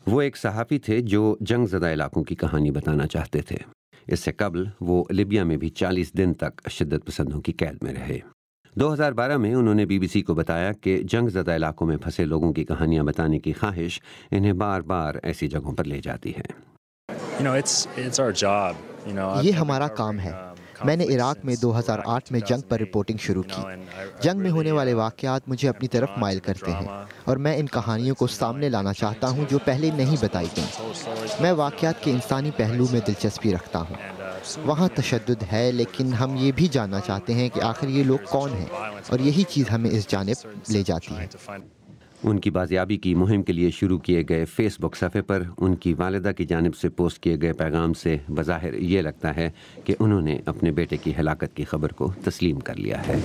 وہ ایک صحافی تھے جو جنگ زدہ علاقوں کی کہانی بتانا چاہتے تھے۔ اس سے قبل وہ لیبیا میں بھی 40 دن تک شدت پسندوں کی قید میں رہے۔ 2012 میں انہوں نے بی بی سی کو بتایا کہ جنگ زدہ علاقوں میں پھنسے لوگوں کی کہانیاں بتانے کی خواہش انہیں بار بار ایسی جگہوں پر لے جاتی ہے۔ یہ ہمارا کام ہے۔ میں نے عراق میں 2008 میں جنگ پر رپورٹنگ شروع کی۔ جنگ میں ہونے والے واقعات مجھے اپنی طرف مائل کرتے ہیں اور میں ان کہانیوں کو سامنے لانا چاہتا ہوں جو پہلے نہیں بتائی گئیں۔ میں واقعات کے انسانی پہلو میں دلچسپی رکھتا ہوں۔ وہاں تشدد ہے، لیکن ہم یہ بھی جاننا چاہتے ہیں کہ آخر یہ لوگ کون ہیں، اور یہی چیز ہمیں اس جانب لے جاتی ہے۔ ان کی بازیابی کی مہم کے لیے شروع کیے گئے فیس بک صفحے پر ان کی والدہ کی جانب سے پوسٹ کیے گئے پیغام سے بظاہر یہ لگتا ہے کہ انہوں نے اپنے بیٹے کی ہلاکت کی خبر کو تسلیم کر لیا ہے۔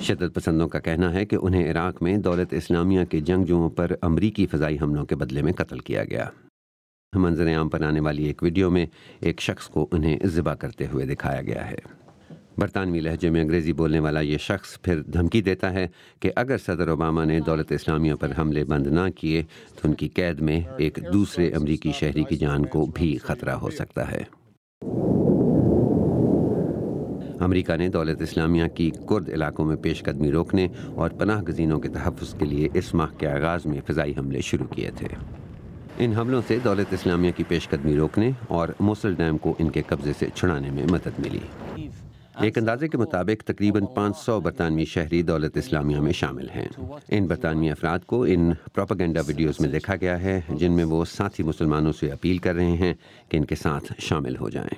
شدت پسندوں کا کہنا ہے کہ انہیں عراق میں دولت اسلامیہ کے جنگجوؤں پر امریکی فضائی حملوں کے بدلے میں قتل کیا گیا۔ منظر عام پر آنے والی ایک ویڈیو میں ایک شخص کو انہیں ذبح کرتے ہوئے دکھایا گیا ہے۔ برطانوی لہجے میں انگریزی بولنے والا یہ شخص پھر دھمکی دیتا ہے کہ اگر صدر اوباما نے دولت اسلامیہ پر حملے بند نہ کیے تو ان کی قید میں ایک دوسرے امریکی شہری کی جان کو بھی خطرہ ہو سکتا ہے۔ امریکہ نے دولت اسلامیہ کی کرد علاقوں میں پیش قدمی روکنے اور پناہ گزینوں کے تحفظ کے لیے اس ماہ کے آغاز میں فضائی حملے شروع کیے تھے۔ ان حملوں سے دولت اسلامیہ کی پیش قدمی روکنے اور موصل ڈیم کو ان کے قبضے سے چھڑانے میں مدد ملی۔ ایک اندازے کے مطابق تقریباً 500 برطانوی شہری دولت اسلامیہ میں شامل ہیں۔ ان برطانوی افراد کو ان پروپیگنڈا ویڈیوز میں دیکھا گیا ہے جن میں وہ ساتھی مسلمانوں سے اپیل کر رہے ہیں کہ ان کے ساتھ شامل ہو جائیں۔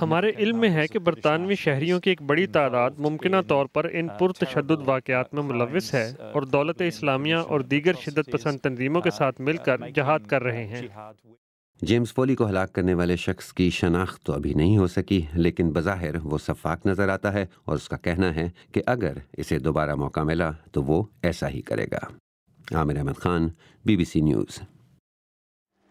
ہمارے علم میں ہے کہ برطانوی شہریوں کی ایک بڑی تعداد ممکنہ طور پر ان پرتشدد واقعات میں ملوث ہے اور دولت اسلامیہ اور دیگر شدت پسند تنظیموں کے ساتھ مل کر جہاد کر رہے ہیں۔ جیمز فولی کو ہلاک کرنے والے شخص کی شناخت تو ابھی نہیں ہو سکی، لیکن بظاہر وہ شفاف نظر آتا ہے اور اس کا کہنا ہے کہ اگر اسے دوبارہ موقع ملا تو وہ ایسا ہی کرے گا۔ عامر احمد خان، BBC نیوز۔